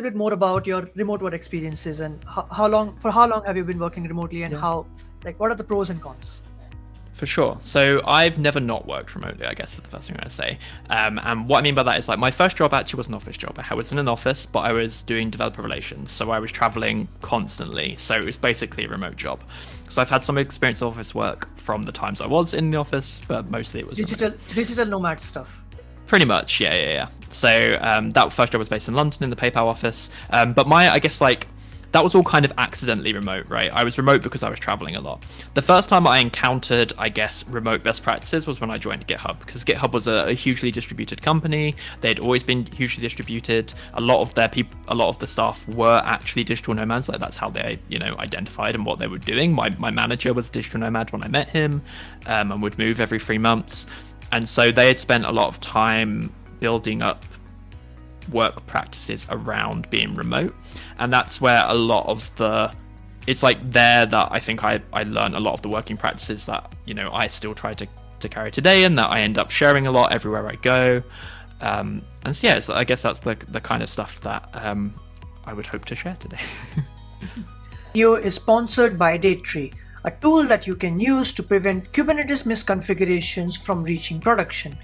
bit more about your remote work experiences and how long have you been working remotely, and Yeah. what are the pros and cons? For sure. So I've never not worked remotely, I guess is the first thing I'm going to say. And what I mean by that is like my first job actually was an office job. I was in an office, but I was doing developer relations. So I was traveling constantly. So it was basically a remote job. So I've had some experience of office work from the times I was in the office, but mostly it was Digital nomad stuff. Pretty much, yeah. So that first job was based in London in the PayPal office. But I guess like that was all kind of accidentally remote, right? I was remote because I was traveling a lot. The first time I encountered, I guess, remote best practices was when I joined GitHub, because GitHub was a hugely distributed company. They'd always been hugely distributed. A lot of the staff were actually digital nomads. Like that's how they, identified and what they were doing. My manager was a digital nomad when I met him, and would move every 3 months. And so they had spent a lot of time building up work practices around being remote, and that's where a lot of it's like there that I think I learned a lot of the working practices that I still try to carry today, and that I end up sharing a lot everywhere I go. And so yeah, so I guess that's the kind of stuff that I would hope to share today. Video is sponsored by Datree, a tool that you can use to prevent Kubernetes misconfigurations from reaching production.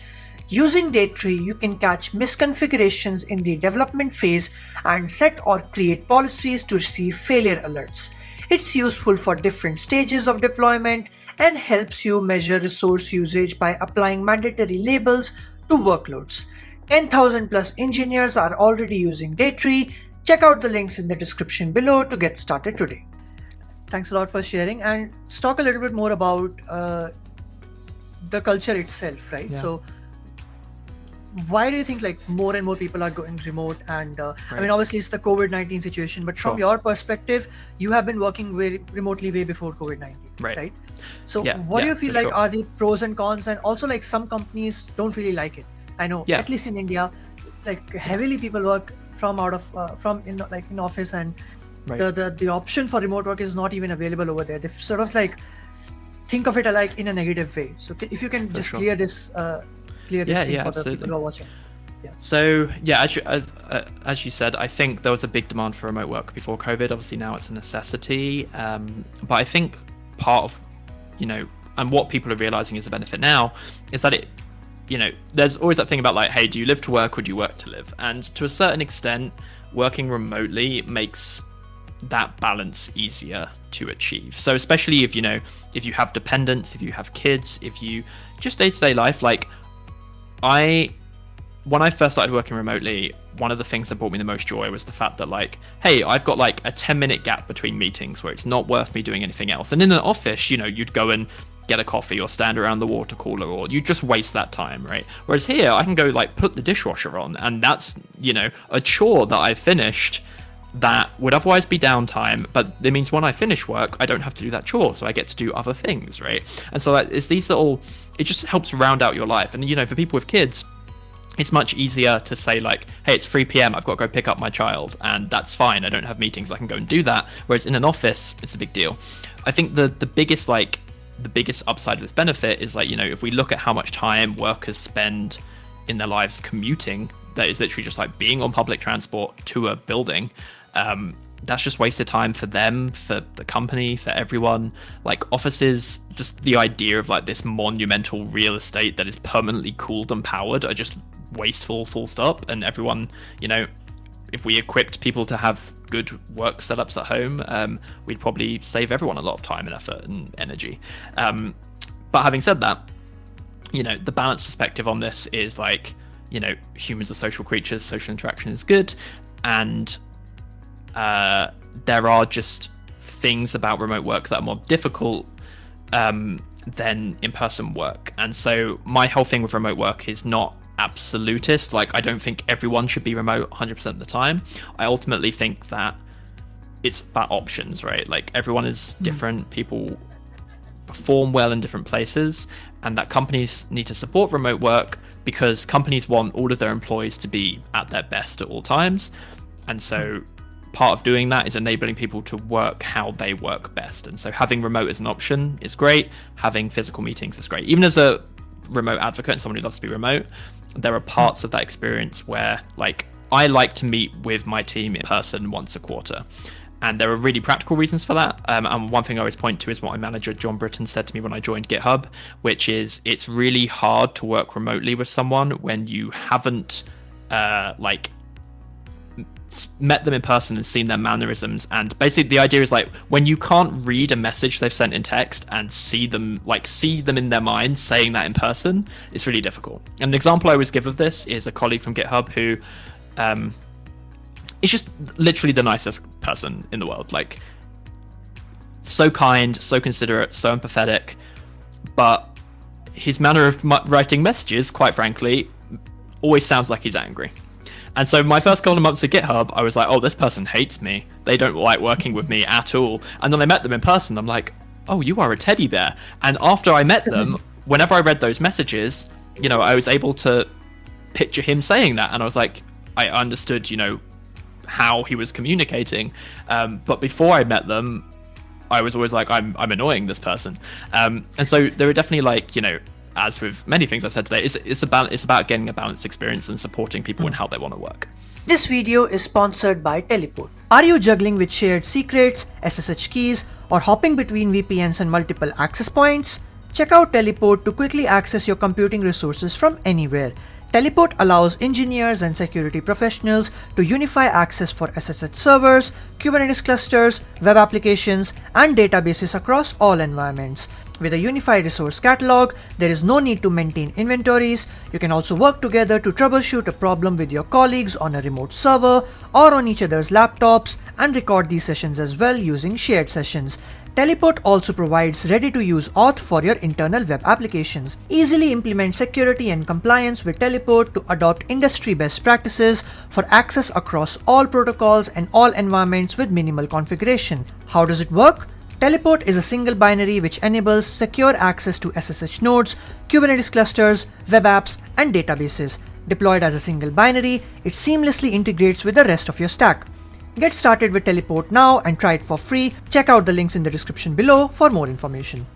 Using Datree, you can catch misconfigurations in the development phase and set or create policies to receive failure alerts. It's useful for different stages of deployment and helps you measure resource usage by applying mandatory labels to workloads. 10,000 plus engineers are already using Datree. Check out the links in the description below to get started today. Thanks a lot for sharing, and let's talk a little bit more about the culture itself, right? Yeah. So why do you think like more and more people are going remote? And I mean, obviously it's the COVID-19 situation, but from your perspective, you have been working remotely way before COVID-19, right? So what do you feel like are the pros and cons? And also like some companies don't really like it. I know, at least in India, like heavily people work from in office, and the option for remote work is not even available over there. They sort of like think of it like in a negative way. So if you can just clear this thing for the people who are watching. So as you said, I think there was a big demand for remote work before COVID. Obviously now it's a necessity, but I think part of and what people are realizing is a benefit now is that there's always that thing about like, hey, do you live to work or do you work to live? And to a certain extent, working remotely makes that balance easier to achieve. So especially if you have dependents, if you have kids, if you just day-to-day life, like when I first started working remotely, one of the things that brought me the most joy was the fact that like, hey, I've got like a 10-minute gap between meetings where it's not worth me doing anything else. And in an office, you'd go and get a coffee or stand around the water cooler, or you just waste that time, right? Whereas here I can go like put the dishwasher on, and that's a chore that I've finished that would otherwise be downtime, but it means when I finish work I don't have to do that chore, so I get to do other things, right? And so like, it's these little, it just helps round out your life. And for people with kids, it's much easier to say like, hey, it's 3 p.m, I've got to go pick up my child, and that's fine, I don't have meetings, I can go and do that. Whereas in an office, it's a big deal. I think the biggest upside of this benefit is like, if we look at how much time workers spend in their lives commuting, that is literally just like being on public transport to a building, that's just wasted time for them, for the company, for everyone. Like offices, just the idea of like this monumental real estate that is permanently cooled and powered are just wasteful, full stop. And everyone, if we equipped people to have good work setups at home, we'd probably save everyone a lot of time and effort and energy. But having said that, the balanced perspective on this is like, humans are social creatures, social interaction is good, and there are just things about remote work that are more difficult than in-person work. And so my whole thing with remote work is not absolutist. Like, I don't think everyone should be remote 100% of the time. I ultimately think that it's about options, right? Like, everyone is different. People perform well in different places, and that companies need to support remote work because companies want all of their employees to be at their best at all times. And so part of doing that is enabling people to work how they work best. And so having remote as an option is great. Having physical meetings is great. Even as a remote advocate and someone who loves to be remote, there are parts of that experience where, like, I like to meet with my team in person once a quarter. And there are really practical reasons for that. And one thing I always point to is what my manager, John Britton, said to me when I joined GitHub, which is it's really hard to work remotely with someone when you haven't met them in person and seen their mannerisms. And basically the idea is like when you can't read a message they've sent in text and see them in their mind saying that in person, it's really difficult. And an example I always give of this is a colleague from GitHub who is just literally the nicest person in the world, like so kind, so considerate, so empathetic, but his manner of writing messages, quite frankly, always sounds like he's angry. And so my first couple of months at GitHub, I was like, oh, this person hates me. They don't like working with me at all. And then I met them in person. I'm like, oh, you are a teddy bear. And after I met them, whenever I read those messages, I was able to picture him saying that. And I was like, I understood, how he was communicating. But before I met them, I was always like, I'm annoying this person. And so there are definitely as with many things I've said today, it's about getting a balanced experience and supporting people in how they want to work. This video is sponsored by Teleport. Are you juggling with shared secrets, SSH keys, or hopping between VPNs and multiple access points? Check out Teleport to quickly access your computing resources from anywhere. Teleport allows engineers and security professionals to unify access for SSH servers, Kubernetes clusters, web applications, and databases across all environments. With a unified resource catalog, there is no need to maintain inventories. You can also work together to troubleshoot a problem with your colleagues on a remote server or on each other's laptops and record these sessions as well using shared sessions. Teleport also provides ready-to-use auth for your internal web applications. Easily implement security and compliance with Teleport to adopt industry best practices for access across all protocols and all environments with minimal configuration. How does it work? Teleport is a single binary which enables secure access to SSH nodes, Kubernetes clusters, web apps, and databases. Deployed as a single binary, it seamlessly integrates with the rest of your stack. Get started with Teleport now and try it for free. Check out the links in the description below for more information.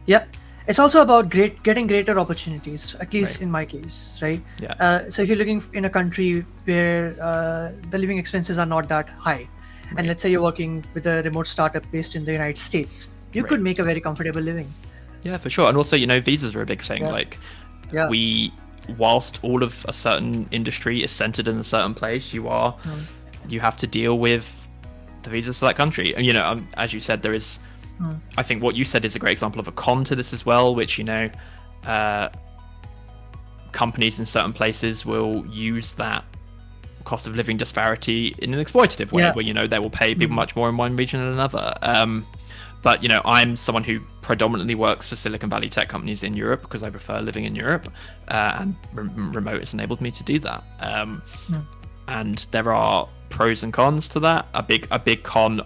Yeah, it's also about getting greater opportunities, at least in my case, right? Yeah. So if you're looking in a country where the living expenses are not that high, and let's say you're working with a remote startup based in the United States, you could make a very comfortable living. Yeah, for sure. And also, visas are a big thing. Whilst all of a certain industry is centered in a certain place, you have to deal with the visas for that country. And, as you said, there is, I think what you said is a great example of a con to this as well, which, companies in certain places will use that cost of living disparity in an exploitative way, where they will pay people much more in one region than another. But I'm someone who predominantly works for Silicon Valley tech companies in Europe because I prefer living in Europe, and remote has enabled me to do that. And there are pros and cons to that. A big con,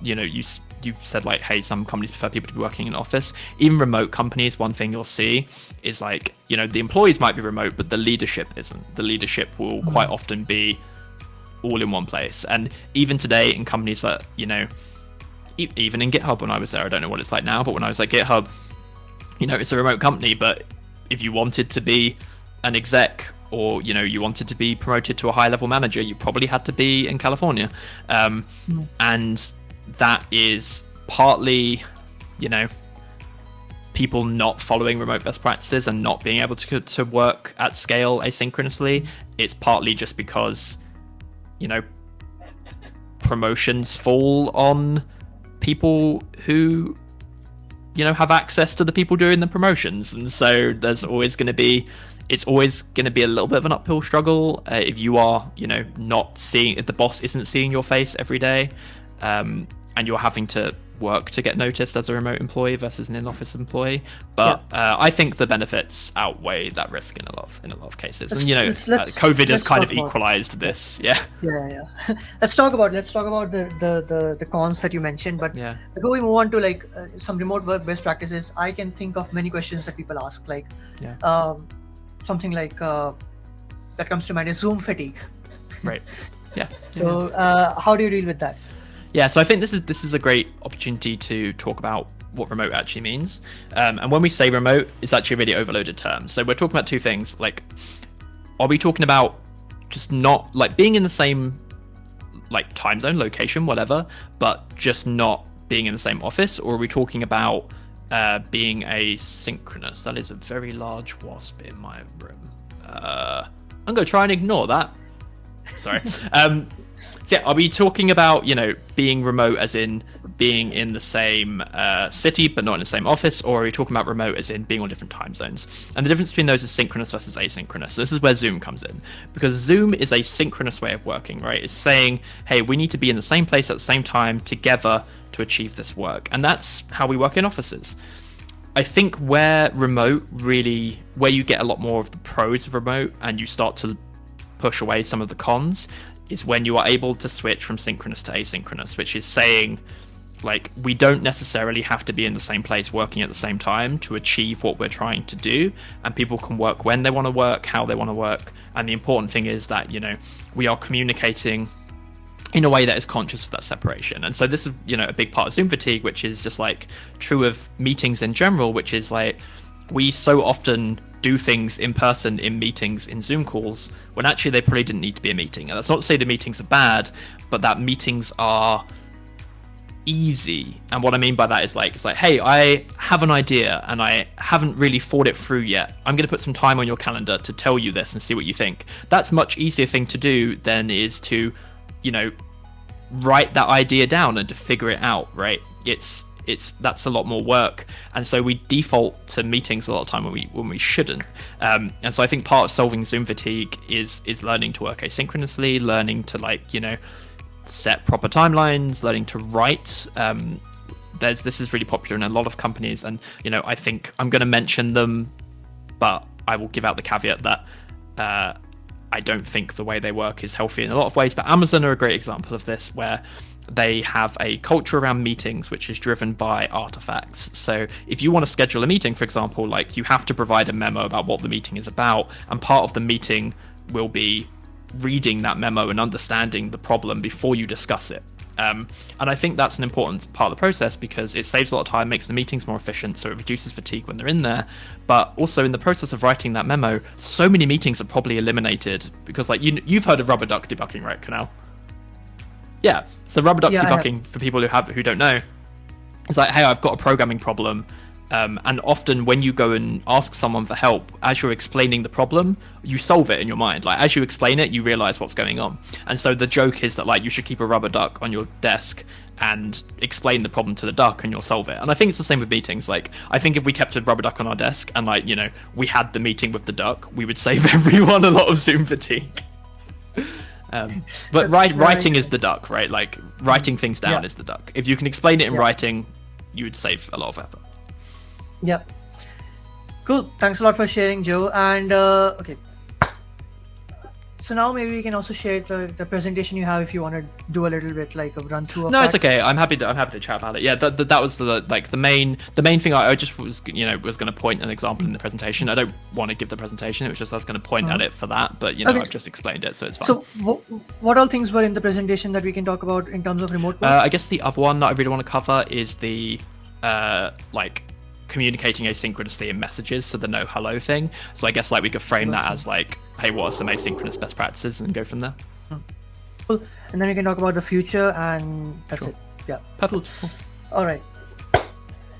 you said like, hey, some companies prefer people to be working in an office. Even remote companies, one thing you'll see is like, the employees might be remote, but the leadership isn't. The leadership will quite often be all in one place. And even today in companies that, even in GitHub when I was there, I don't know what it's like now, but when I was at GitHub, it's a remote company, but if you wanted to be an exec or, you wanted to be promoted to a high level manager, you probably had to be in California. And that is partly, people not following remote best practices and not being able to work at scale asynchronously. It's partly just because, promotions fall on people who, have access to the people doing the promotions. And so it's always going to be a little bit of an uphill struggle if you are, if the boss isn't seeing your face every day. And you're having to work to get noticed as a remote employee versus an in-office employee. But I think the benefits outweigh that risk in a lot of cases. And COVID has kind of equalized this. Yeah. Let's talk about the cons that you mentioned. But before we move on to some remote work best practices, I can think of many questions that people ask. Something like that comes to mind is Zoom fatigue. Right. Yeah. So how do you deal with that? Yeah, so I think this is a great opportunity to talk about what remote actually means. And when we say remote, it's actually a really overloaded term. So we're talking about two things. Like, are we talking about just not like being in the same like time zone, location, whatever, but just not being in the same office? Or are we talking about being asynchronous? That is a very large wasp in my room. I'm gonna try and ignore that. Sorry. So yeah, are we talking about, being remote as in being in the same city but not in the same office, or are we talking about remote as in being on different time zones? And the difference between those is synchronous versus asynchronous. So this is where Zoom comes in, because Zoom is a synchronous way of working, right? It's saying, hey, we need to be in the same place at the same time together to achieve this work. And that's how we work in offices. I think where you get a lot more of the pros of remote and you start to push away some of the cons, is when you are able to switch from synchronous to asynchronous, which is saying, like, we don't necessarily have to be in the same place working at the same time to achieve what we're trying to do, and people can work when they want to work, how they want to work. And the important thing is that, we are communicating in a way that is conscious of that separation. And so this is, a big part of Zoom fatigue, which is just like true of meetings in general, which is like, we so often do things in person in meetings, in Zoom calls, when actually they probably didn't need to be a meeting. And that's not to say the meetings are bad, but that meetings are easy. And what I mean by that is it's like, hey, I have an idea and I haven't really thought it through yet. I'm going to put some time on your calendar to tell you this and see what you think. That's a much easier thing to do than is to, write that idea down and to figure it out, right? That's a lot more work, and so we default to meetings a lot of time when we shouldn't. And so I think part of solving Zoom fatigue is learning to work asynchronously, learning to set proper timelines, learning to write. This is really popular in a lot of companies, and I think I'm going to mention them, but I will give out the caveat that I don't think the way they work is healthy in a lot of ways. But Amazon are a great example of this, where they have a culture around meetings which is driven by artifacts. So if you want to schedule a meeting, for example, you have to provide a memo about what the meeting is about, and part of the meeting will be reading that memo and understanding the problem before you discuss it. And I think that's an important part of the process, because it saves a lot of time, makes the meetings more efficient, so it reduces fatigue when they're in there. But also in the process of writing that memo, so many meetings are probably eliminated, because you've heard of rubber duck debugging, right, Kunal? Yeah, so rubber duck debugging, for people who don't know, it's like, hey, I've got a programming problem, and often when you go and ask someone for help, as you're explaining the problem, you solve it in your mind. As you explain it, you realize what's going on. And so the joke is that you should keep a rubber duck on your desk and explain the problem to the duck, and you'll solve it. And I think it's the same with meetings. I think if we kept a rubber duck on our desk and we had the meeting with the duck, we would save everyone a lot of Zoom fatigue. But writing is the duck, right? Writing things down is the duck. If you can explain it in writing, you would save a lot of effort. Yeah. Cool. Thanks a lot for sharing, Joe. And okay. So now maybe we can also share the presentation you have if you want to do a little bit a run through of No, that. it's okay. I'm happy to chat about it. Yeah, that was the main thing. I just was was going to point an example in the presentation. I don't want to give the presentation. It was just I was going to point at it for that, but okay. I've just explained it, so it's fine. So what all things were in the presentation that we can talk about in terms of remote work? I guess the other one that I really want to cover is the communicating asynchronously in messages, so the no hello thing. So I guess we could frame that as hey, what are some asynchronous best practices, and go from there. Cool. And then we can talk about the future, and that's it. Yeah. Perfect. Cool. All right.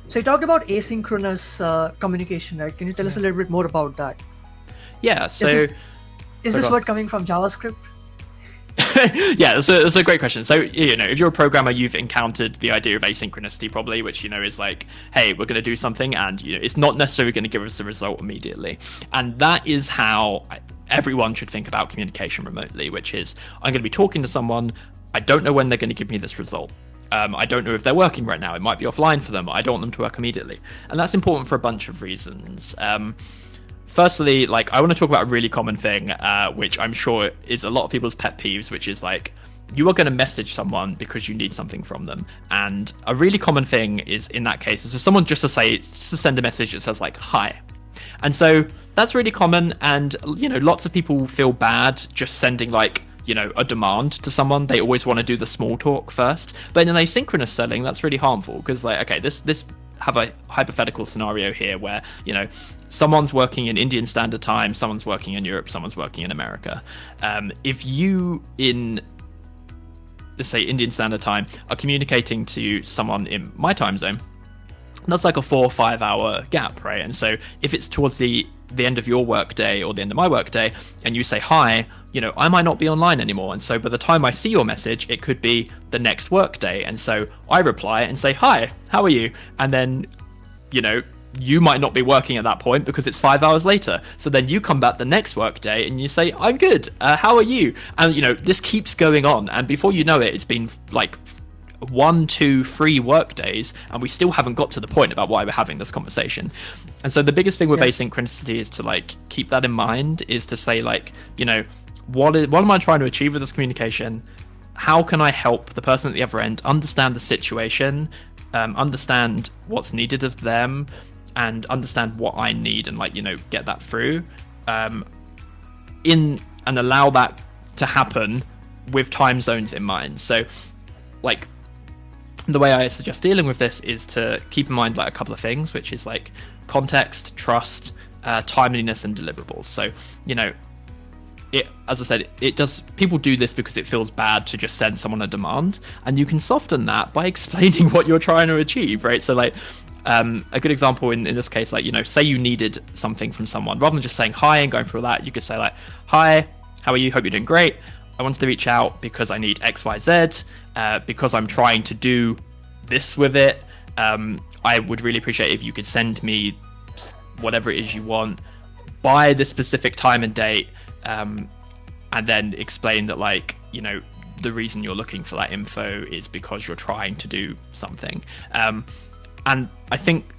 So you talked about asynchronous communication, right? Can you tell us a little bit more about that? Yeah. So is this word coming from JavaScript? Yeah, that's a great question. So, if you're a programmer, you've encountered the idea of asynchronicity probably, which, is hey, we're going to do something, and, it's not necessarily going to give us the result immediately. And that is how everyone should think about communication remotely, which is, I'm going to be talking to someone, I don't know when they're going to give me this result. I don't know if they're working right now. It might be offline for them. I don't want them to work immediately. And that's important for a bunch of reasons. Firstly, I want to talk about a really common thing, which I'm sure is a lot of people's pet peeves, which is you are going to message someone because you need something from them. And a really common thing is, in that case, is for someone just to send a message that says hi. And so that's really common. And, lots of people feel bad just sending a demand to someone. They always want to do the small talk first. But in an asynchronous setting, that's really harmful, because okay, this have a hypothetical scenario here where, you know, someone's working in Indian Standard Time, someone's working in Europe, someone's working in America. If you in, let's say, Indian Standard Time are communicating to someone in my time zone, that's like a 4 or 5 hour gap, right? And so if it's towards the end of your work day or the end of my work day, and you say hi, you know, I might not be online anymore. And so by the time I see your message, it could be the next work day. And so I reply and say, hi, how are you? And then, you know, you might not be working at that point because it's 5 hours later. So then you come back the next work day and you say, I'm good. How are you? And, you know, this keeps going on. And before you know it, it's been like 1, 2, 3 work days, and we still haven't got to the point about why we're having this conversation. And so the biggest thing with asynchronicity is to like keep that in mind, is to say like, you know, what am I trying to achieve with this communication? How can I help the person at the other end understand the situation, understand what's needed of them, and understand what I need, and like, you know, get that through and allow that to happen with time zones in mind. So like, the way I suggest dealing with this is to keep in mind like a couple of things, which is like context, trust, timeliness, and deliverables. So, you know, as I said, people do this because it feels bad to just send someone a demand, and you can soften that by explaining what you're trying to achieve, right? So like, a good example in this case, like, you know, say you needed something from someone, rather than just saying hi and going through that, you could say like, hi, how are you? Hope you're doing great. I wanted to reach out because I need XYZ, because I'm trying to do this with it. I would really appreciate if you could send me whatever it is you want by the specific time and date, and then explain that, like, you know, the reason you're looking for that info is because you're trying to do something. And I think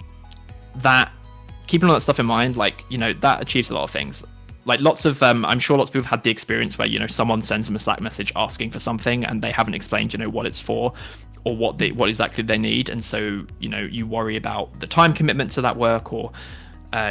that keeping all that stuff in mind, like, you know, that achieves a lot of things. Like lots of, I'm sure lots of people have had the experience where, you know, someone sends them a Slack message asking for something and they haven't explained, you know, what it's for or what exactly they need. And so, you know, you worry about the time commitment to that work, or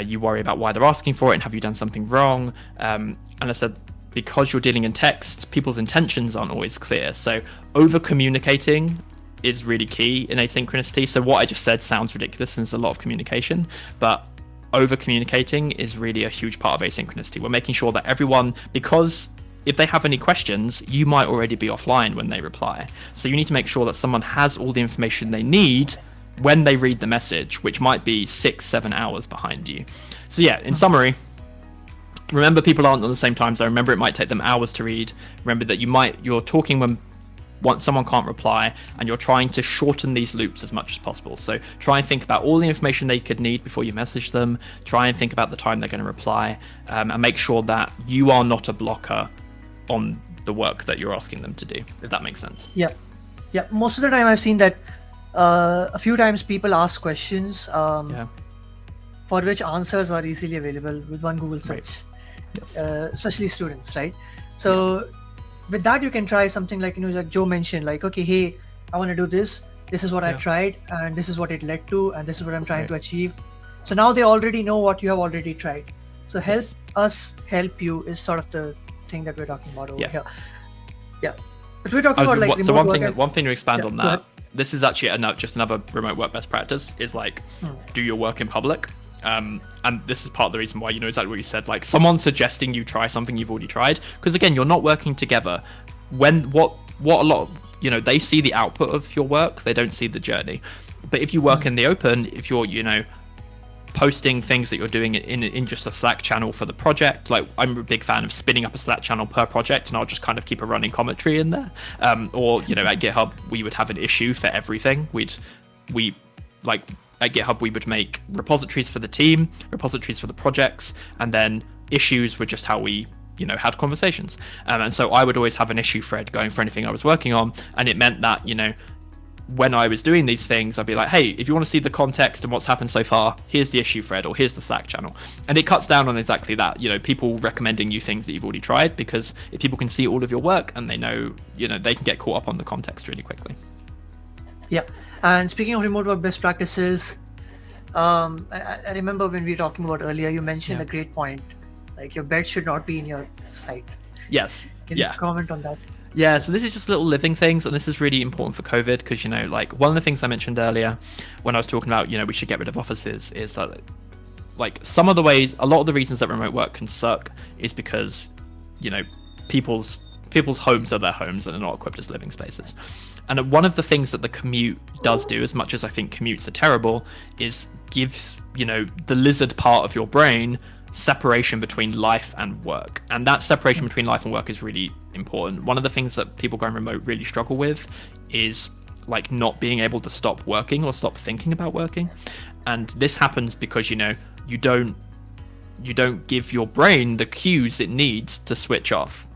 you worry about why they're asking for it and have you done something wrong. And I said, because you're dealing in text, people's intentions aren't always clear. So over communicating is really key in asynchronicity. So what I just said sounds ridiculous and there's a lot of communication, but over communicating is really a huge part of asynchronicity. We're making sure that everyone, because if they have any questions, you might already be offline when they reply. So you need to make sure that someone has all the information they need when they read the message, which might be 6-7 hours behind you. So yeah, in summary, remember people aren't on the same time zone. Remember it might take them hours to read. Remember that you're talking when once someone can't reply, and you're trying to shorten these loops as much as possible. So try and think about all the information they could need before you message them. Try and think about the time they're going to reply, and make sure that you are not a blocker on the work that you're asking them to do, if that makes sense. Yeah. Most of the time I've seen that a few times people ask questions for which answers are easily available with one Google search. Right. Yes. Especially students, right? So with that, you can try something like, you know, like Joe mentioned, like, okay, hey, I want to do this. This is what I tried, and this is what it led to, and this is what I'm trying to achieve. So now they already know what you have already tried. So help us help you is sort of the thing that we're talking about over here. Yeah. But we're talking about like so remote one thing to expand on that. This is actually just another remote work best practice is like, do your work in public. And this is part of the reason why, you know, exactly what you said, like someone suggesting you try something you've already tried, because again, you're not working together. When what a lot of, you know, they see the output of your work, they don't see the journey. But if you work in the open, if you're, you know, posting things that you're doing in just a Slack channel for the project, like I'm a big fan of spinning up a Slack channel per project, and I'll just kind of keep a running commentary in there. Or, you know, at GitHub we would have an issue for everything. At GitHub, we would make repositories for the team, repositories for the projects, and then issues were just how we, you know, had conversations. And so I would always have an issue thread going for anything I was working on. And it meant that, you know, when I was doing these things, I'd be like, hey, if you want to see the context and what's happened so far, here's the issue thread, or here's the Slack channel. And it cuts down on exactly that, you know, people recommending you things that you've already tried, because if people can see all of your work and they know, you know, they can get caught up on the context really quickly. Yeah. And speaking of remote work best practices, I remember when we were talking about earlier, you mentioned a great point, like your bed should not be in your sight. Yes. Can you comment on that? Yeah, so this is just little living things, and this is really important for COVID because, like one of the things I mentioned earlier when I was talking about, we should get rid of offices is that, like, some of the ways, a lot of the reasons that remote work can suck is because, people's homes are their homes and they're not equipped as living spaces. And one of the things that the commute does do, as much as I think commutes are terrible, is gives, the lizard part of your brain separation between life and work. And that separation between life and work is really important. One of the things that people going remote really struggle with is like not being able to stop working or stop thinking about working. And this happens because, you don't give your brain the cues it needs to switch off.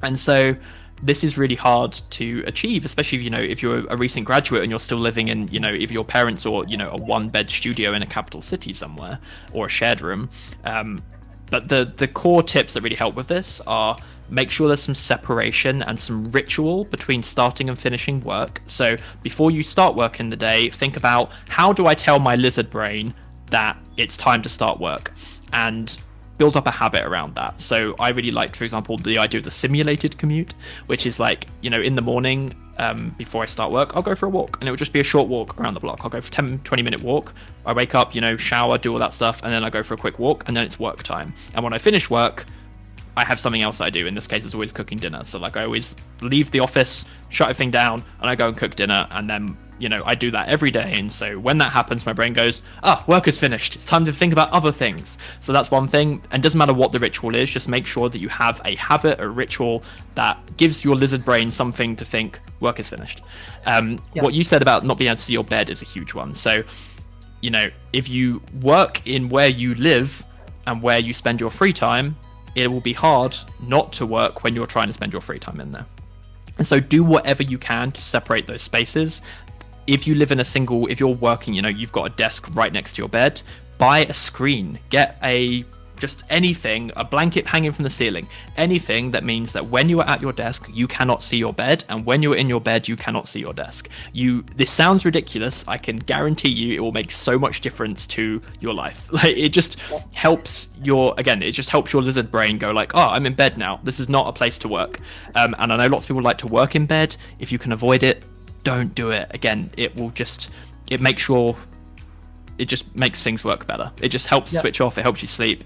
And so this is really hard to achieve, especially if you're a recent graduate and you're still living in if your parents or a one-bed studio in a capital city somewhere or a shared room. But the core tips that really help with this are make sure there's some separation and some ritual between starting and finishing work. So before you start work in the day, think about, how do I tell my lizard brain that it's time to start work? And build up a habit around that. So I really liked, for example, the idea of the simulated commute, which is like, in the morning, before I start work, I'll go for a walk, and it will just be a short walk around the block. I'll go for 10-20 minute walk. I wake up, shower, do all that stuff, and then I go for a quick walk, and then it's work time. And when I finish work, I have something else I do. In this case, it's always cooking dinner. So like I always leave the office, shut everything down, and I go and cook dinner, and then I do that every day. And so when that happens, my brain goes, work is finished. It's time to think about other things. So that's one thing. And it doesn't matter what the ritual is, just make sure that you have a habit, a ritual that gives your lizard brain something to think work is finished. What you said about not being able to see your bed is a huge one. So, if you work in where you live and where you spend your free time, it will be hard not to work when you're trying to spend your free time in there. And so do whatever you can to separate those spaces. If you live in if you're working, you've got a desk right next to your bed, buy a screen, get just anything, a blanket hanging from the ceiling, anything that means that when you are at your desk, you cannot see your bed, and when you're in your bed, you cannot see your desk. This sounds ridiculous. I can guarantee you it will make so much difference to your life. Like, it just helps your lizard brain go like, I'm in bed now. This is not a place to work. And I know lots of people like to work in bed. If you can avoid it, don't do it. Again, it just makes things work better. It just helps switch off. It helps you sleep.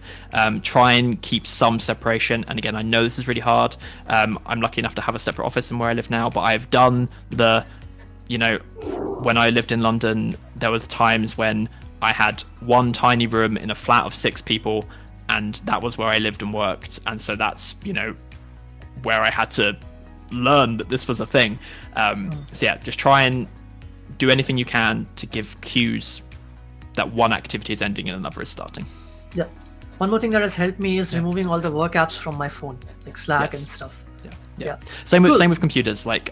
Try and keep some separation. And again, I know this is really hard. I'm lucky enough to have a separate office in where I live now, but I've done when I lived in London, there was times when I had one tiny room in a flat of 6 people, and that was where I lived and worked. And so that's, where I had to learn that this was a thing. So yeah, just try and do anything you can to give cues that one activity is ending and another is starting. Yeah. One more thing that has helped me is removing all the work apps from my phone, like Slack and stuff. Yeah. Same with computers. Like,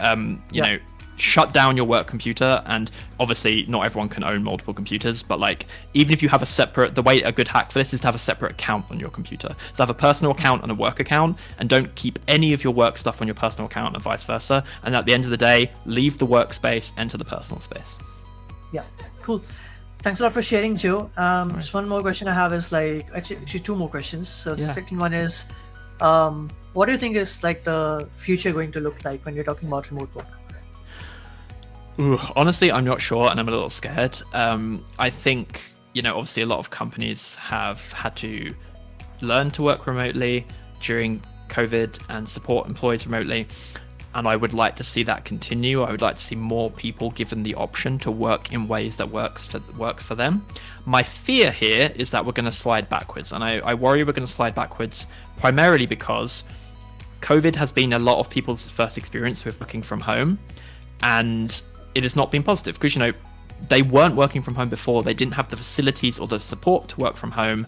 shut down your work computer. And obviously, not everyone can own multiple computers, but like, even if you have a good hack for this is to have a separate account on your computer. So have a personal account and a work account, and don't keep any of your work stuff on your personal account and vice versa. And at the end of the day, leave the workspace, enter the personal space. Yeah, cool. Thanks a lot for sharing, Joe. Just one more question I have is actually 2 more questions. So the second one is, what do you think is like the future going to look like when you're talking about remote work? Honestly, I'm not sure, and I'm a little scared. I think, obviously a lot of companies have had to learn to work remotely during COVID and support employees remotely. And I would like to see that continue. I would like to see more people given the option to work in ways that works for them. My fear here is that we're going to slide backwards, and I worry we're going to slide backwards primarily because COVID has been a lot of people's first experience with working from home, and it has not been positive because they weren't working from home before. They didn't have the facilities or the support to work from home.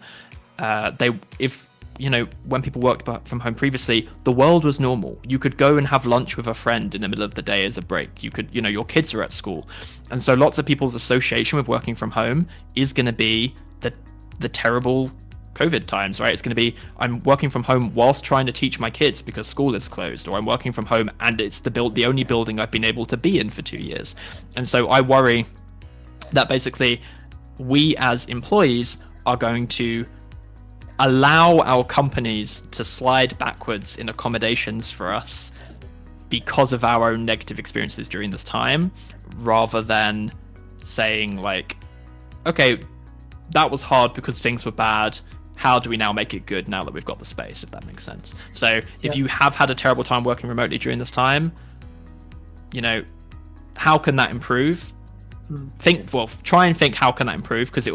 When people worked from home previously, the world was normal. You could go and have lunch with a friend in the middle of the day as a break. You could, your kids are at school. And so lots of people's association with working from home is going to be the terrible COVID times, right? It's going to be, I'm working from home whilst trying to teach my kids because school is closed, or I'm working from home and it's the only building I've been able to be in for 2 years. And so I worry that basically we as employees are going to allow our companies to slide backwards in accommodations for us because of our own negative experiences during this time, rather than saying like, okay, that was hard because things were bad. How do we now make it good now that we've got the space, if that makes sense? So if you have had a terrible time working remotely during this time, you know, how can that improve? Try and think how can that improve, because it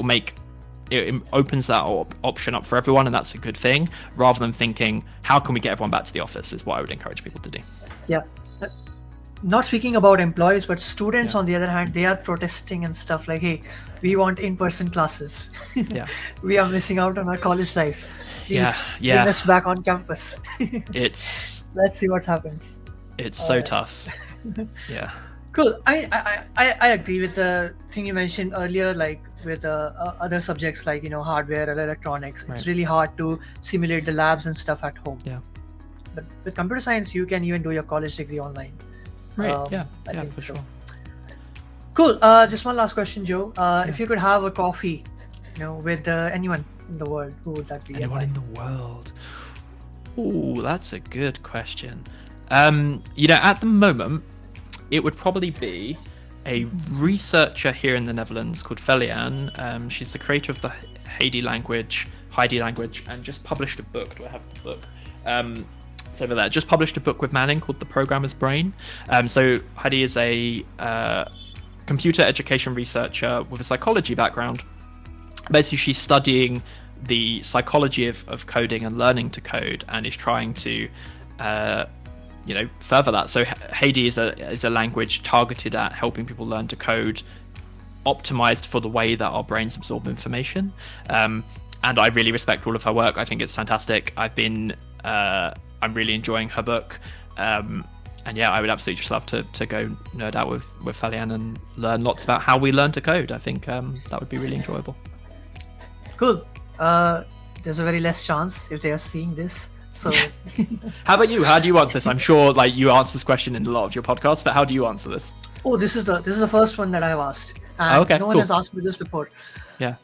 opens that option up for everyone, and that's a good thing, rather than thinking how can we get everyone back to the office, is what I would encourage people to do. Yeah. Not speaking about employees, but students on the other hand, they are protesting and stuff like, hey, we want in-person classes. We are missing out on our college life. Please, bring us back on campus. Let's see what happens. It's so tough. Yeah. Cool. I agree with the thing you mentioned earlier, like with other subjects like, you know, hardware or electronics. It's really hard to simulate the labs and stuff at home. Yeah. But with computer science, you can even do your college degree online. Right. I think for so. sure. Cool. Just one last question, Joe. If you could have a coffee, you know, with anyone in the world, who would that be? Anyone in the world? Oh, that's a good question. You know, at the moment, it would probably be a researcher here in the Netherlands called Felian. She's the creator of the Heidi language, and just published a book. Do I have the book? It's over there. Just published a book with Manning called The Programmer's Brain. So Heidi is a computer education researcher with a psychology background. Basically, she's studying the psychology of coding and learning to code, and is trying to you know, further that. So Heidi is a language targeted at helping people learn to code, optimized for the way that our brains absorb information. And I really respect all of her work. I think it's fantastic. I'm really enjoying her book. And yeah, I would absolutely just love to go nerd out with Felian and learn lots about how we learn to code. I think that would be really enjoyable. Cool. There's a very less chance if they are seeing this. So how about you? How do you answer this? I'm sure like you answer this question in a lot of your podcasts, but how do you answer this? Oh, this is the first one that I've asked. And no one has asked me this before. Yeah.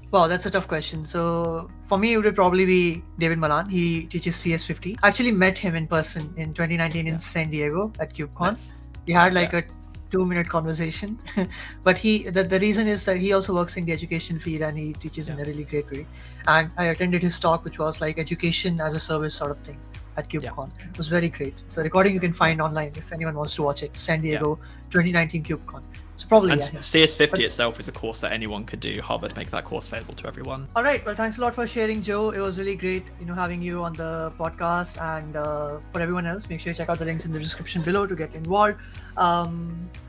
Wow, that's a tough question. So for me, it would probably be David Malan. He teaches CS50. I actually met him in person in 2019 in San Diego at KubeCon. Nice. We had like a 2-minute conversation. But the reason is that he also works in the education field, and he teaches in a really great way. And I attended his talk, which was like education as a service sort of thing at KubeCon. It was very great. So recording you can find online if anyone wants to watch it. San Diego 2019 KubeCon. So probably CS50 itself is a course that anyone could do. Harvard make that course available to everyone. All right. Well, thanks a lot for sharing, Joe. It was really great, you know, having you on the podcast. And for everyone else, make sure you check out the links in the description below to get involved.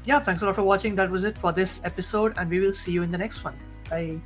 Yeah, thanks a lot for watching. That was it for this episode, and we will see you in the next one. Bye.